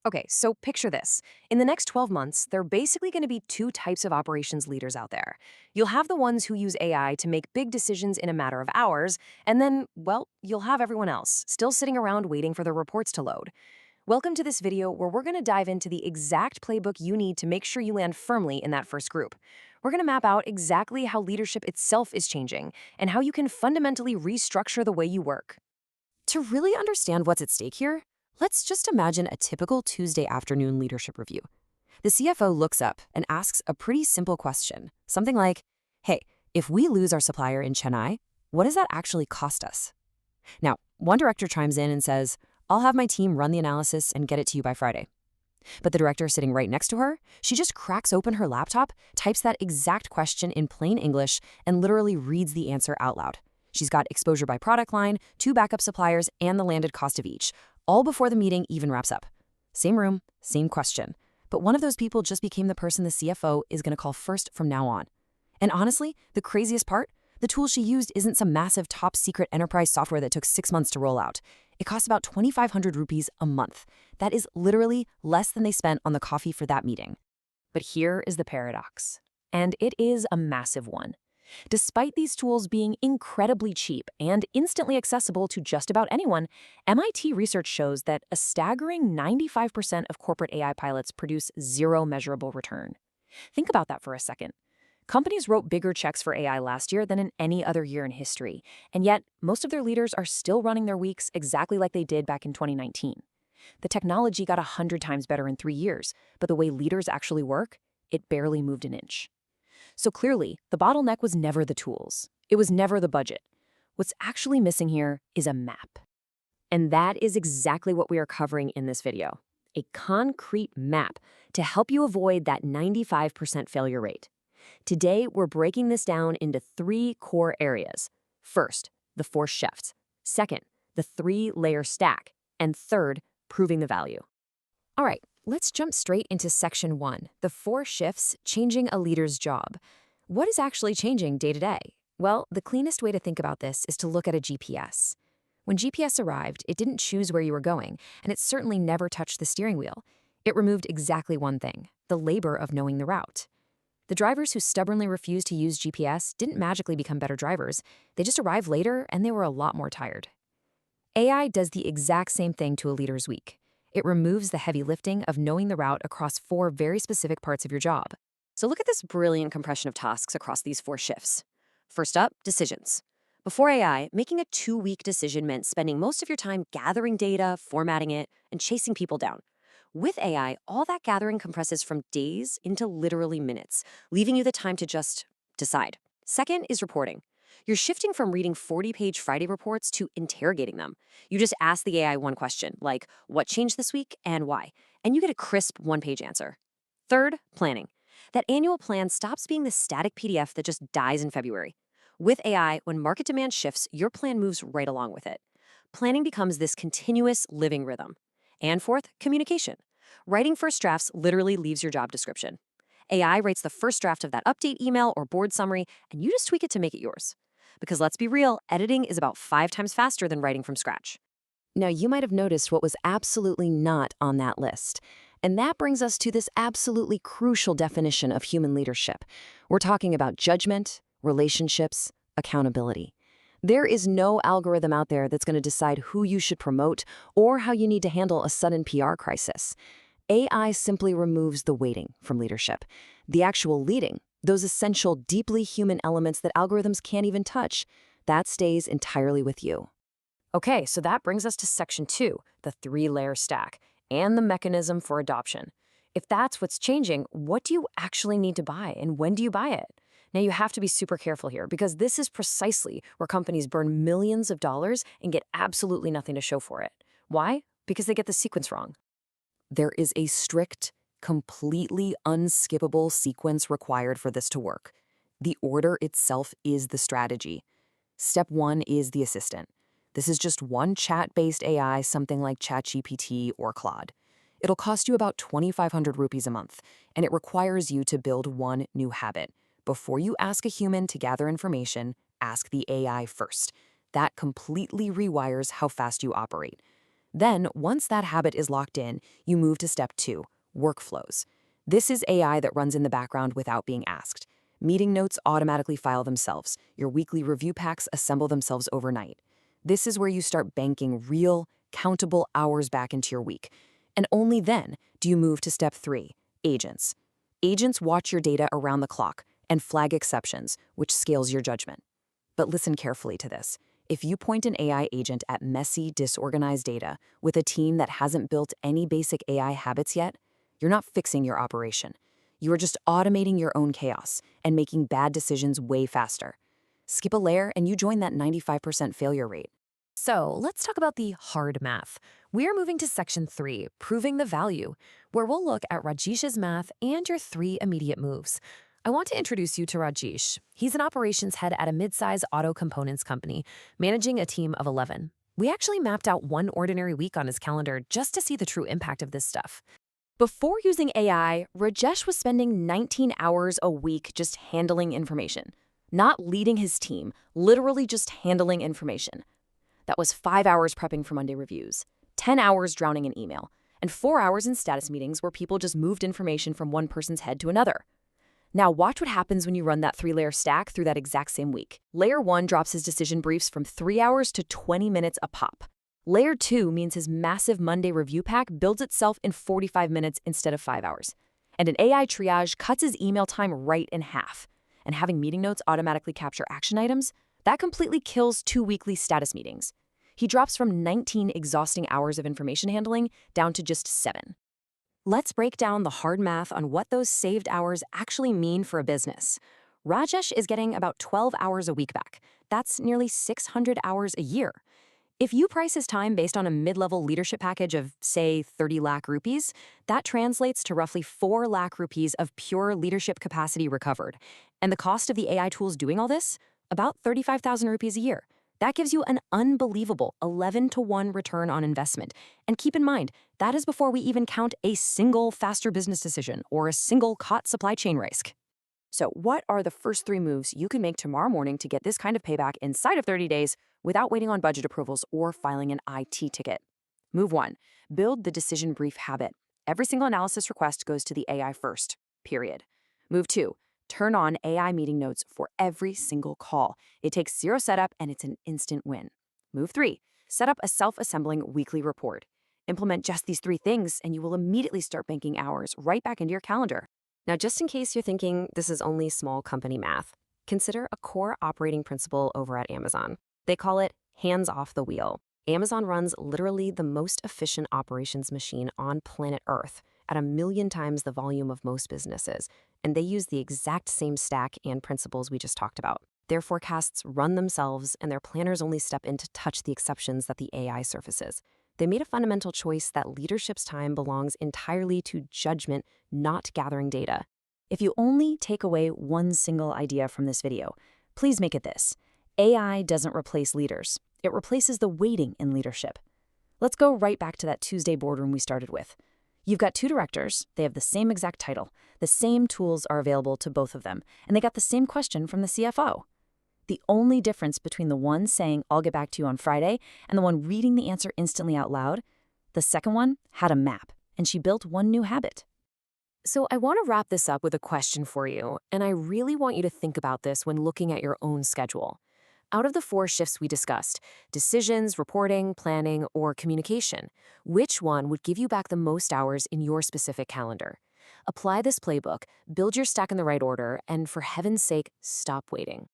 Okay, so picture this. In the next 12 months, there are basically going to be two types of operations leaders out there. You'll have the ones who use AI to make big decisions in a matter of hours, and then, well, you'll have everyone else, still sitting around waiting for the reports to load. Welcome to this video where we're going to dive into the exact playbook you need to make sure you land firmly in that first group. We're going to map out exactly how leadership itself is changing and how you can fundamentally restructure the way you work. To really understand what's at stake here, let's just imagine a typical Tuesday afternoon leadership review. The CFO looks up and asks a pretty simple question, something like, hey, if we lose our supplier in Chennai, what does that actually cost us? Now, one director chimes in and says, I'll have my team run the analysis and get it to you by Friday. But the director sitting right next to her, she just cracks open her laptop, types that exact question in plain English, and literally reads the answer out loud. She's got exposure by product line, two backup suppliers, and the landed cost of each, all before the meeting even wraps up. Same room, same question. But one of those people just became the person the CFO is going to call first from now on. And honestly, the craziest part? The tool she used isn't some massive top-secret enterprise software that took 6 months to roll out. It costs about 2,500 rupees a month. That is literally less than they spent on the coffee for that meeting. But here is the paradox. And it is a massive one. Despite these tools being incredibly cheap and instantly accessible to just about anyone, MIT research shows that a staggering 95% of corporate AI pilots produce zero measurable return. Think about that for a second. Companies wrote bigger checks for AI last year than in any other year in history, and yet most of their leaders are still running their weeks exactly like they did back in 2019. The technology got 100 times better in 3 years, but the way leaders actually work, it barely moved an inch. So clearly, the bottleneck was never the tools. It was never the budget. What's actually missing here is a map. And that is exactly what we are covering in this video. A concrete map to help you avoid that 95% failure rate. Today, we're breaking this down into 3 core areas. First, the 4 shifts. Second, the 3-layer stack. And third, proving the value. All right, let's jump straight into section 1, the 4 shifts changing a leader's job. What is actually changing day to day? Well, the cleanest way to think about this is to look at a GPS. When GPS arrived, it didn't choose where you were going, and it certainly never touched the steering wheel. It removed exactly one thing, the labor of knowing the route. The drivers who stubbornly refused to use GPS didn't magically become better drivers. They just arrived later, and they were a lot more tired. AI does the exact same thing to a leader's week. It removes the heavy lifting of knowing the route across 4 very specific parts of your job. So look at this brilliant compression of tasks across these 4 shifts. First up, decisions. Before AI, making a 2-week decision meant spending most of your time gathering data, formatting it, and chasing people down. With AI, all that gathering compresses from days into literally minutes, leaving you the time to just decide. Second is reporting. You're shifting from reading 40-page Friday reports to interrogating them. You just ask the AI one question, like, what changed this week and why? And you get a crisp 1-page answer. Third, planning. That annual plan stops being the static PDF that just dies in February. With AI, when market demand shifts, your plan moves right along with it. Planning becomes this continuous living rhythm. And fourth, communication. Writing first drafts literally leaves your job description. AI writes the first draft of that update email or board summary, and you just tweak it to make it yours. Because let's be real, editing is about 5 times faster than writing from scratch. Now, you might have noticed what was absolutely not on that list. And that brings us to this absolutely crucial definition of human leadership. We're talking about judgment, relationships, accountability. There is no algorithm out there that's going to decide who you should promote or how you need to handle a sudden PR crisis. AI simply removes the waiting from leadership. The actual leading, those essential, deeply human elements that algorithms can't even touch, that stays entirely with you. Okay, so that brings us to section 2, the 3-layer stack, and the mechanism for adoption. If that's what's changing, what do you actually need to buy, and when do you buy it? Now, you have to be super careful here, because this is precisely where companies burn millions of dollars and get absolutely nothing to show for it. Why? Because they get the sequence wrong. There is a strict, completely unskippable sequence required for this to work. The order itself is the strategy. Step 1 is the assistant. This is just one chat-based AI, something like ChatGPT or Claude. It'll cost you about 2,500 rupees a month, and it requires you to build one new habit. Before you ask a human to gather information, ask the AI first. That completely rewires how fast you operate. Then, once that habit is locked in, you move to step 2, workflows. This is AI that runs in the background without being asked. Meeting notes automatically file themselves. Your weekly review packs assemble themselves overnight. This is where you start banking real, countable hours back into your week. And only then do you move to step 3, agents. Agents watch your data around the clock and flag exceptions, which scales your judgment. But listen carefully to this. If you point an AI agent at messy, disorganized data with a team that hasn't built any basic AI habits yet, you're not fixing your operation. You are just automating your own chaos and making bad decisions way faster. Skip a layer and you join that 95% failure rate. So let's talk about the hard math. We are moving to section 3, proving the value, where we'll look at Rajesh's math and your 3 immediate moves. I want to introduce you to Rajesh. He's an operations head at a mid-size auto components company, managing a team of 11. We actually mapped out one ordinary week on his calendar just to see the true impact of this stuff. Before using AI, Rajesh was spending 19 hours a week just handling information. Not leading his team, literally just handling information. That was 5 hours prepping for Monday reviews, 10 hours drowning in email, and 4 hours in status meetings where people just moved information from one person's head to another. Now watch what happens when you run that 3-layer stack through that exact same week. Layer 1 drops his decision briefs from 3 hours to 20 minutes a pop. Layer 2 means his massive Monday review pack builds itself in 45 minutes instead of 5 hours. And an AI triage cuts his email time right in half. And having meeting notes automatically capture action items, that completely kills 2 weekly status meetings. He drops from 19 exhausting hours of information handling down to just 7. Let's break down the hard math on what those saved hours actually mean for a business. Rajesh is getting about 12 hours a week back. That's nearly 600 hours a year. If you price his time based on a mid-level leadership package of, say, 30 lakh rupees, that translates to roughly 4 lakh rupees of pure leadership capacity recovered. And the cost of the AI tools doing all this? About 35,000 rupees a year. That gives you an unbelievable 11-to-1 return on investment. And keep in mind, that is before we even count a single faster business decision or a single caught supply chain risk. So what are the first 3 moves you can make tomorrow morning to get this kind of payback inside of 30 days without waiting on budget approvals or filing an IT ticket? Move 1, build the decision brief habit. Every single analysis request goes to the AI first, period. Move 2, turn on AI meeting notes for every single call. It takes 0 setup and it's an instant win. Move 3, set up a self-assembling weekly report. Implement just these 3 things and you will immediately start banking hours right back into your calendar. Now, just in case you're thinking this is only small company math, consider a core operating principle over at Amazon. They call it hands off the wheel. Amazon runs literally the most efficient operations machine on planet Earth at 1,000,000 times the volume of most businesses, and they use the exact same stack and principles we just talked about. Their forecasts run themselves, and their planners only step in to touch the exceptions that the AI surfaces. They made a fundamental choice that leadership's time belongs entirely to judgment, not gathering data. If you only take away one single idea from this video, please make it this. AI doesn't replace leaders. It replaces the waiting in leadership. Let's go right back to that Tuesday boardroom we started with. You've got 2 directors, they have the same exact title, the same tools are available to both of them, and they got the same question from the CFO. The only difference between the one saying, "I'll get back to you on Friday," and the one reading the answer instantly out loud, the second one had a map, and she built one new habit. So I want to wrap this up with a question for you, and I really want you to think about this when looking at your own schedule. Out of the 4 shifts we discussed, decisions, reporting, planning, or communication, which one would give you back the most hours in your specific calendar? Apply this playbook, build your stack in the right order, and for heaven's sake, stop waiting.